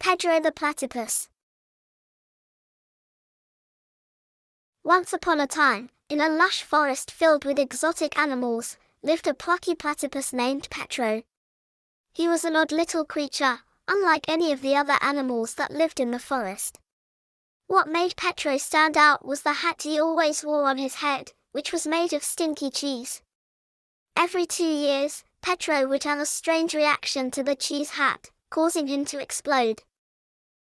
Pedro the Platypus. Once upon a time, in a lush forest filled with exotic animals, lived a plucky platypus named Pedro. He was an odd little creature, unlike any of the other animals that lived in the forest. What made Pedro stand out was the hat he always wore on his head, which was made of stinky cheese. Every 2 years, Pedro would have a strange reaction to the cheese hat, causing him to explode.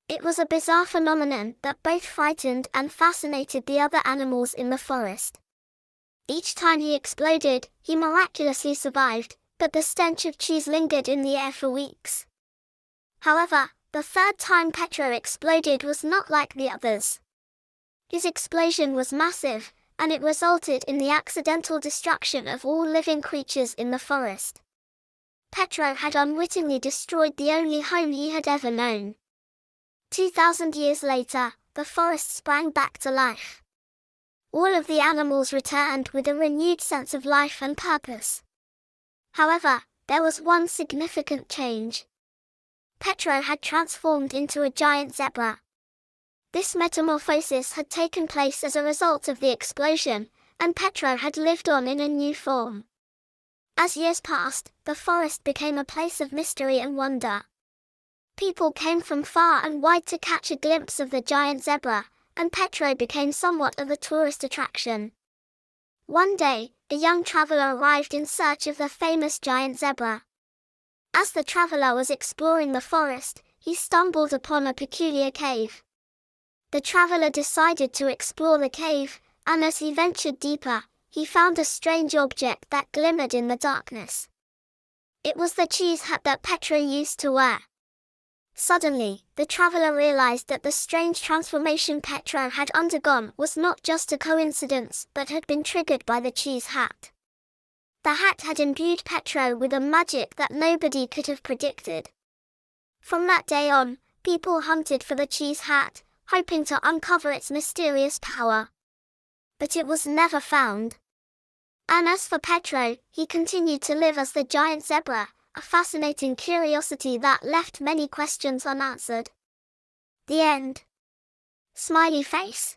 It was a bizarre phenomenon that both frightened and fascinated the other animals in the forest. Each time he exploded, he miraculously survived, but the stench of cheese lingered in the air for weeks. However, the third time Pedro exploded was not like the others. His explosion was massive, and it resulted in the accidental destruction of all living creatures in the forest. Pedro had unwittingly destroyed the only home he had ever known. 2,000 years later, the forest sprang back to life. All of the animals returned with a renewed sense of life and purpose. However, there was one significant change. Pedro had transformed into a giant zebra. This metamorphosis had taken place as a result of the explosion, and Pedro had lived on in a new form. As years passed, the forest became a place of mystery and wonder. People came from far and wide to catch a glimpse of the giant zebra, and Pedro became somewhat of a tourist attraction. One day, a young traveler arrived in search of the famous giant zebra. As the traveler was exploring the forest, he stumbled upon a peculiar cave. The traveler decided to explore the cave, and as he ventured deeper, he found a strange object that glimmered in the darkness. It was the cheese hat that Pedro used to wear. Suddenly, the traveler realized that the strange transformation Pedro had undergone was not just a coincidence but had been triggered by the cheese hat. The hat had imbued Pedro with a magic that nobody could have predicted. From that day on, people hunted for the cheese hat, hoping to uncover its mysterious power. But it was never found. And as for Pedro, he continued to live as the giant zebra, a fascinating curiosity that left many questions unanswered. The end. Smiley face.